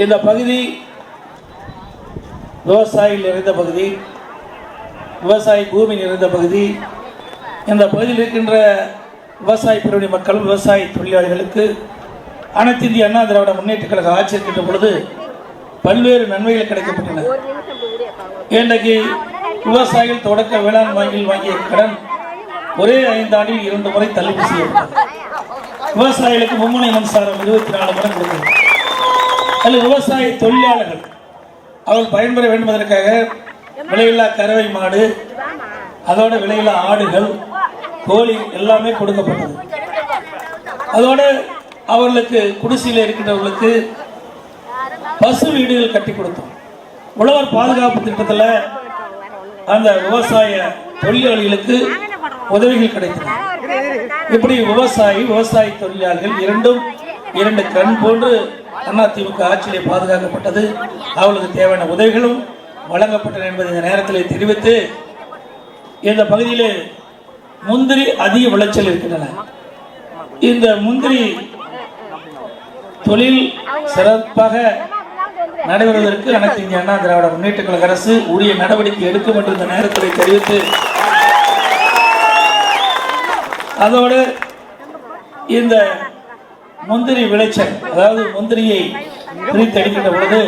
இந்த பகுதி விவசாயிகள் நிறைந்த பகுதி, விவசாய பூமி நிறைந்த பகுதி. இந்த பகுதியில் இருக்கின்ற விவசாய பிரிவினை மக்கள், விவசாய தொழிலாளிகளுக்கு அனைத்து இந்திய அண்ணா திராவிட முன்னேற்ற கழக ஆட்சி இருக்கின்ற பொழுது பல்வேறு நன்மைகள் கிடைக்கப்பட்டன. இன்றைக்கு விவசாயிகள் தொடக்க வேளாண் வங்கியில் வாங்கிய கடன் ஒரே 5 ஆண்டில் 2 முறை தள்ளுபடி செய்யப்பட்டது. விவசாயிகளுக்கு மும்முனை மின்சாரம் 24 முறை கொடுக்கிறது. அதில் விவசாய தொழிலாளர்கள் அவர்கள் பயன்பெற வேண்டும் என்பதற்காக விலையில்லா கறவை மாடு, அதோட விலையில்லா ஆடுகள், கோழி எல்லாமே கொடுக்கப்பட்டது. அதோடு அவர்களுக்கு குடிசையில் இருக்கின்றவர்களுக்கு பசு வீடுகள் கட்டி கொடுத்தோம். உழவர் பாதுகாப்பு திட்டத்தில் அந்த விவசாய தொழிலாளிகளுக்கு உதவிகள் கிடைத்தன. இப்படி விவசாய தொழிலாளர்கள் இரண்டும் 2 கண் போன்று அதிமுக ஆட்சியிலே பாதுகாக்கப்பட்டது. அவர்களுக்கு தேவையான உதவிகளும் வழங்கப்பட்டன என்பதை இந்த நேரத்தில் தெரிவித்து, இந்த பகுதியில் முந்திரி அதிக விளைச்சல் இருக்கின்றன. இந்த முந்திரி தொழில் சிறப்பாக நடைபெறுவதற்கு அனைத்து இந்திய அண்ணா திராவிட முன்னேற்ற கழக அரசு உரிய நடவடிக்கை எடுக்கும் என்று இந்த நேரத்தில் தெரிவித்து, அதோடு இந்த முந்திரி விளைச்சல், அதாவது முந்திரியை பிரித்தெடுக்கின்ற பொழுது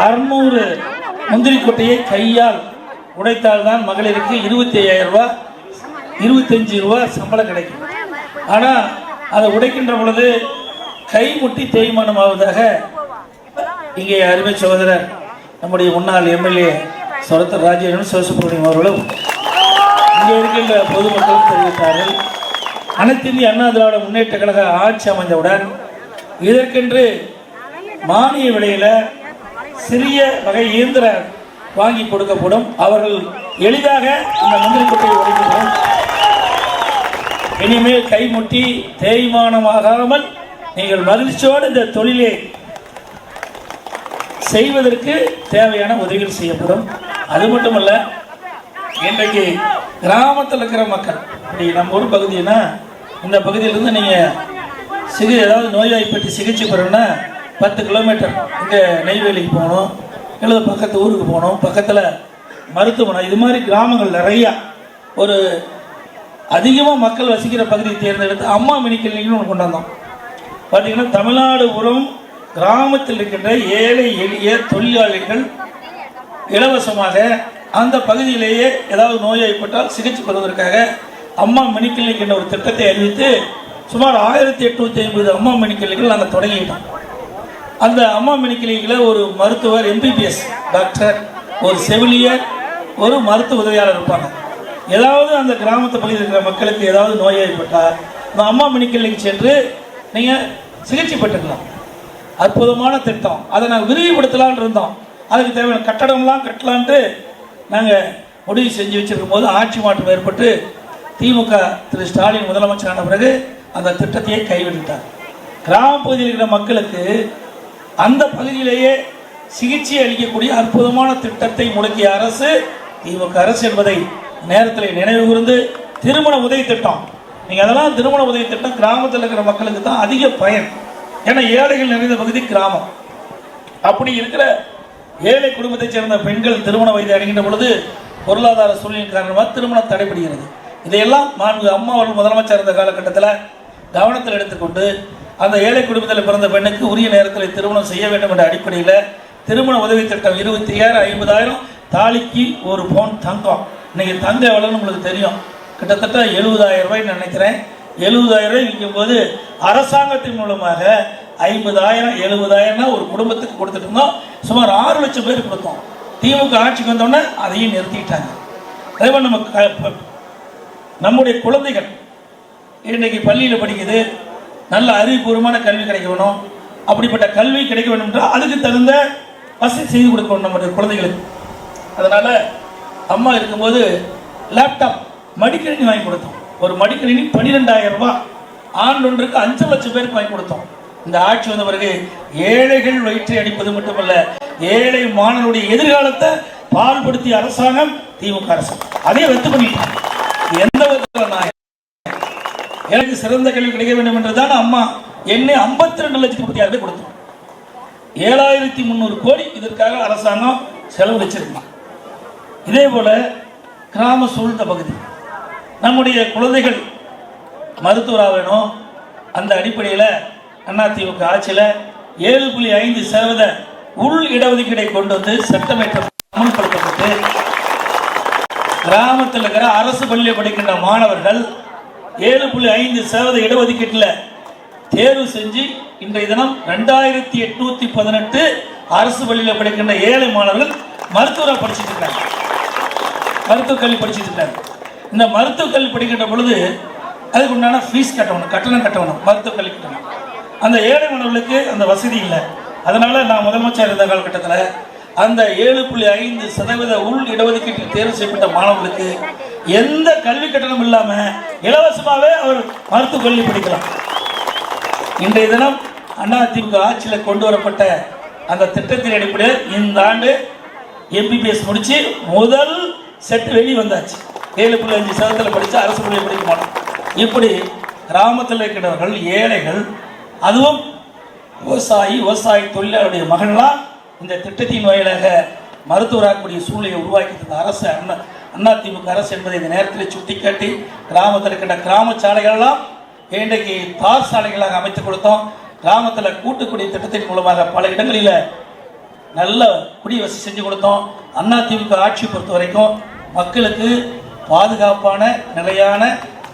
600 முந்திரி கொட்டையை கையால் உடைத்தால்தான் மகளிருக்கு 25,000 ரூபாய் 25 ரூபாய் சம்பளம் கிடைக்கும். ஆனால் அதை உடைக்கின்ற பொழுது கைமுட்டி தேய்மானம் ஆவதாக இங்கே அருமை சகோதரர் நம்முடைய முன்னாள் எம்எல்ஏ சொரத்தர் ராஜேந்திரன் சிவசுப்ரமணியம் அவர்களும் இங்கே இருக்கின்ற பொதுமக்களும் தெரிவித்தார்கள். அனைத்து இந்திய அண்ணா திராவிட முன்னேற்ற கழக ஆட்சி அமைந்தவுடன் இதற்கென்று மானிய விலையில சிறிய வகை இயந்திரம் வாங்கி கொடுக்கப்படும். அவர்கள் எளிதாக இந்த முந்திரி கொட்டையை உடைக்கப்படும். இனிமேல் கைமுட்டி தேய்மானமாகாமல் நீங்கள் மகிழ்ச்சியோடு இந்த தொழிலை செய்வதற்கு தேவையான உதவிகள் செய்யப்படும். அது மட்டுமல்ல, இன்றைக்கு கிராமத்தில் இருக்கிற மக்கள், நம்ம ஊர் பகுதினா இந்த பகுதியிலிருந்து நீங்கள் ஏதாவது நோய்வாய்ப்பட்டு சிகிச்சை பெறணும்னா 10 கிலோமீட்டர் இங்கே நெய்வேலிக்கு போகணும், இல்லை பக்கத்து ஊருக்கு போகணும், பக்கத்தில் மருத்துவமனை, இது மாதிரி கிராமங்கள் நிறையா. ஒரு அதிகமாக மக்கள் வசிக்கிற பகுதியை தேர்ந்தெடுத்து அம்மா மினி கிளினிக்னு ஒன்று கொண்டு வந்தோம். பார்த்தீங்கன்னா தமிழ்நாடு புறம் கிராமத்தில் இருக்கின்ற ஏழை எளிய தொழிலாளிகள் இலவசமாக அந்த பகுதியிலேயே ஏதாவது நோய் ஏற்பட்டால் சிகிச்சை பெறுவதற்காக அம்மா மினி கிளினிக் என்ற ஒரு திட்டத்தை அறிவித்து சுமார் 1850 அம்மா மினி கிளினிக்கள் நாங்கள் தொடங்கிட்டோம். அந்த அம்மா மினி கிளினிக்கில் ஒரு மருத்துவர், எம்பிபிஎஸ் டாக்டர், ஒரு செவிலியர், ஒரு மருத்துவ உதவியாளர் இருப்பாங்க. ஏதாவது அந்த கிராமத்து பகுதியில் இருக்கிற மக்களுக்கு ஏதாவது நோய் ஏற்பட்டால் இந்த அம்மா மினி கிளினிக் சென்று நீங்கள் சிகிச்சை பெற்றுக்கலாம். அற்புதமான திட்டம். அதை நாங்கள் விரிவுபடுத்தலான் இருந்தோம். அதுக்கு தேவையான கட்டடம்லாம் கட்டலான்ட்டு நாங்கள் முடிவு செஞ்சு வச்சிருக்கும் போது ஆட்சி மாற்றம் ஏற்பட்டு திமுக திரு ஸ்டாலின் முதலமைச்சரான பிறகு அந்த திட்டத்தையே கைவிட்டார். கிராம பகுதியில் இருக்கிற மக்களுக்கு அந்த பகுதியிலேயே சிகிச்சை அளிக்கக்கூடிய அற்புதமான திட்டத்தை முடக்கிய அரசு திமுக அரசு என்பதை நேரத்தில் நினைவு கூர்ந்து, திருமண உதவி திட்டம், நீங்கள் அதெல்லாம் திருமண உதவி திட்டம் கிராமத்தில் இருக்கிற மக்களுக்கு தான் அதிக பயன். ஏன்னா ஏழைகள் நிறைந்த பகுதி கிராமம். அப்படி இருக்கிற ஏழை குடும்பத்தைச் சேர்ந்த பெண்கள் திருமண வயதை அடைகின்ற பொழுது பொருளாதார சூழ்நிலை காரணமாக திருமணம் தடைபடுகிறது. இதையெல்லாம் அம்மா அவர்கள் முதலமைச்சர் இருந்த காலகட்டத்தில் கவனத்தில் எடுத்துக்கொண்டு அந்த ஏழை குடும்பத்தில் பிறந்த பெண்ணுக்கு உரிய நேரத்தில் திருமணம் செய்ய வேண்டும் என்ற அடிப்படையில் திருமண உதவி திட்டம் 25,000 50,000 தாலிக்கு 1 பவுன் தங்கம். இன்னைக்கு தங்க எவ்வளோன்னு உங்களுக்கு தெரியும், கிட்டத்தட்ட 70,000 ரூபாய்ன்னு நினைக்கிறேன். 70,000 ரூபாய் விற்கும் போது அரசாங்கத்தின் மூலமாக 50,000 70,000 ஒரு குடும்பத்துக்கு கொடுத்துட்டு இருந்தோம். சுமார் 6 லட்சம் பேர் கொடுத்தோம். திமுக ஆட்சிக்கு வந்தோடனே அதையும் நிறுத்திட்டாங்க. அதே மாதிரி நம்முடைய குழந்தைகள் இன்னைக்கு பள்ளியில் படிக்குது, நல்ல அறிவுபூர்வமான கல்வி கிடைக்க வேணும். அப்படிப்பட்ட கல்வி கிடைக்க வேண்டும் என்றால் அதுக்கு தகுந்த வசதி செய்து கொடுக்கணும் நம்முடைய குழந்தைகளுக்கு. அதனால அம்மா இருக்கும்போது லேப்டாப் மடிக்கணினி வாங்கி கொடுத்தோம். ஒரு மடிக்கணினி 12,000 ரூபாய், ஆண்டு ஒன்றுக்கு 5 லட்சம் பேருக்கு வாங்கி கொடுத்தோம். இந்த ஆட்சி வந்த பிறகு ஏழைகள் வயிற்றை அடிப்பது மட்டுமல்ல, ஏழை மாணவனுடைய எதிர்காலத்தை பால்படுத்திய அரசாங்கம் திமுக அரசு. அதே ரத்து பண்ணிட்டாங்க. எந்த விதத்தில் எனக்கு சிறந்த கல்வி கிடைக்க வேண்டும் என்றுதான் அம்மா என்னை 52,36,000 கொடுத்தோம். 7300 கோடி இதற்காக அரசாங்கம் செலவழிச்சிருக்கலாம். இதே போல கிராம சூழ்ந்த பகுதி நம்முடைய குழந்தைகள் மருத்துவராக வேணும். அந்த அடிப்படையில் அதிமுக ஆட்சியில் 7.5% உள் இடஒதுக்கீடை கொண்டு வந்து சட்டமேற்றம் அமல்படுத்தப்பட்டு கிராமத்தில் இருக்கிற அரசு பள்ளியில் படிக்கின்ற மாணவர்கள் 7.5% இடஒதுக்கீட்டில் தேர்வு செஞ்சு இன்றைய தினம் 2818 அரசு பள்ளியில் படிக்கின்ற ஏழை மாணவர்கள் மருத்துவராக படிச்சுட்டு இருக்காங்க, மருத்துவக் கல்வி படிச்சுட்டு இருக்காங்க. இந்த மருத்துவக் கல்வி படிக்கின்ற பொழுது அதுக்கு உண்டான ஃபீஸ் கட்டணம் கட்டணும், மருத்துவக் கல்வி கட்டணம். அந்த ஏழை மாணவர்களுக்கு அந்த வசதி இல்லை. அதனால நான் முதலமைச்சர் இருந்த காலகட்டத்தில் அந்த 7.5% உள் இடஒதுக்கீட்டில் தேர்வு செய்யப்பட்ட மாணவர்களுக்கு எந்த கல்வி கட்டணம் இல்லாமல் இலவசமாகவே அவர் மருத்துவக் கல்வி படிக்கலாம். இன்றைய தினம் அதிமுக ஆட்சியில் கொண்டு வரப்பட்ட அந்த திட்டத்தின் அடிப்படையில் இந்த ஆண்டு எம்பிபிஎஸ் முடிச்சு முதல் செட் வெளியே வந்தாச்சு. 7.5% படித்து அரசு பள்ளியில் படிக்க மாட்டோம். இப்படி கிராமத்தில் இருக்கிறவர்கள், ஏழைகள், அதுவும் விவசாய தொழிலாளருடைய மகன்லாம் இந்த திட்டத்தின் வாயிலாக மருத்துவராகக்கூடிய சூழ்நிலையை உருவாக்கி தந்த அரசு அதிமுக அரசு என்பதை இந்த நேரத்தில் சுட்டிக்காட்டி கிராமத்தில் இருக்கின்ற கிராம சாலைகளெல்லாம் இன்றைக்கு தார் சாலைகளாக அமைத்துக் கொடுத்தோம். கிராமத்தில் கூட்டுக்குடி திட்டத்தின் மூலமாக பல இடங்களில் நல்ல குடிவசதி செஞ்சு கொடுத்தோம். அதிமுக ஆட்சி பொறுத்த வரைக்கும் மக்களுக்கு பாதுகாப்பான நிலையான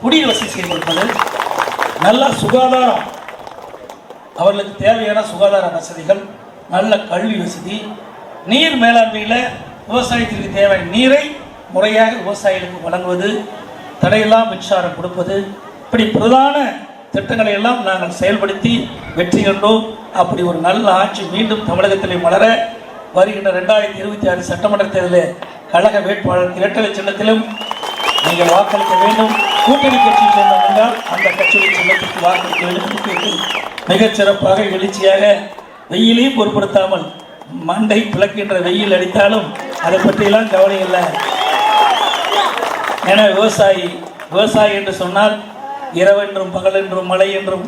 குடிவசதி செய்து கொடுப்பது, நல்ல சுகாதாரம், அவர்களுக்கு தேவையான சுகாதார வசதிகள், நல்ல கல்வி வசதி, நீர் மேலாண்மையில் விவசாயத்திற்கு தேவையான நீரை முறையாக விவசாயிகளுக்கு வழங்குவது, தடையெல்லாம் மின்சாரம் கொடுப்பது, இப்படி பிரதான திட்டங்களை எல்லாம் நாங்கள் செயல்படுத்தி வெற்றி கண்டோம். அப்படி ஒரு நல்ல ஆட்சி மீண்டும் தமிழகத்திலே மலர வருகின்ற 2026 சட்டமன்ற தேர்தலில் கழக வேட்பாளர் இரட்டலை சின்னத்திலும் நீங்கள் வாக்களிக்க வேண்டும். கூட்டணி கட்சியை சேர்ந்தோம் என்றால் அந்த கட்சியின் சின்னத்திற்கு வாக்களிக்க வேண்டும். மிகச் சிறப்பாக எழுச்சியாக வெயிலையும் பொருட்படுத்தாமல் மண்டை பிளக்கின்ற வெயில் அடித்தாலும் அதை பற்றியெல்லாம் கவலை இல்லை. என விவசாயி என்று சொன்னால் இரவென்றும் பகல் என்றும் மழை என்றும்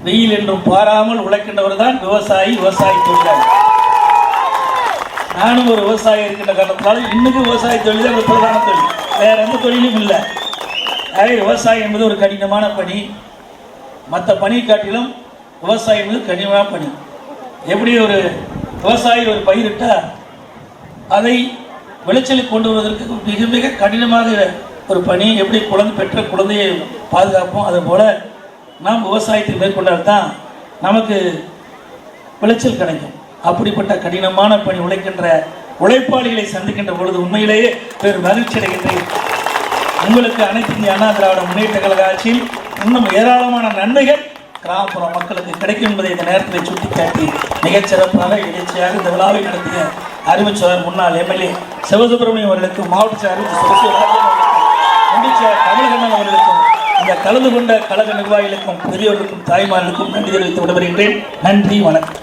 வெயில் என்றும் பாராமல் உழைக்கின்றவர் தான் விவசாயி தொழிலாளி. நானும் ஒரு விவசாயி இருக்கின்ற காரணத்தினால இன்னைக்கு விவசாய தொழில் தான் பிரதான தொழில், வேற எந்த தொழிலும் இல்லை. விவசாயம் என்பது ஒரு கடினமான பணி. மற்ற பணி காட்டிலும் விவசாயம் என்பது கடினமான பணி. எப்படி ஒரு விவசாயி ஒரு பயிரிட்டா அதை விளைச்சலுக்கு கொண்டு வருவதற்கு மிக மிக கடினமாக ஒரு பணி. எப்படி பெற்ற குழந்தையை பாதுகாப்போம், அதுபோல நாம் விவசாயத்தை மேற்கொண்டால்தான் நமக்கு விளைச்சல் கிடைக்கும். அப்படிப்பட்ட கடினமான பணி உழைக்கின்ற உழைப்பாளிகளை சந்திக்கின்ற பொழுது உண்மையிலேயே பெரும் மகிழ்ச்சி அடைகின்றேன். உங்களுக்கு அனைத்து இந்திய அண்ணா திராவிட முன்னேற்ற கழக ஆட்சியில் இன்னும் ஏராளமான நன்மைகள் கிராமப்புற மக்களுக்கு கிடைக்கும் என்பதை இந்த நேரத்தில் சுட்டிக்காட்டி மிகச்சிறப்பாக எழுச்சியாக இந்த விழாவை நடத்திய அறிவிச்சவர் முன்னாள் எம்எல்ஏ சிவசுப்பிரமணியம் அவர்களுக்கும், மாவட்ட செயலாளர் தமிழகண்ணன் அவர்களுக்கும், இந்த கலந்து கொண்ட கழக நிர்வாகிகளுக்கும், பெரியவர்களுக்கும், தாய்மார்களுக்கும் நன்றி தெரிவித்து விடைபெறுகின்றேன். நன்றி, வணக்கம்.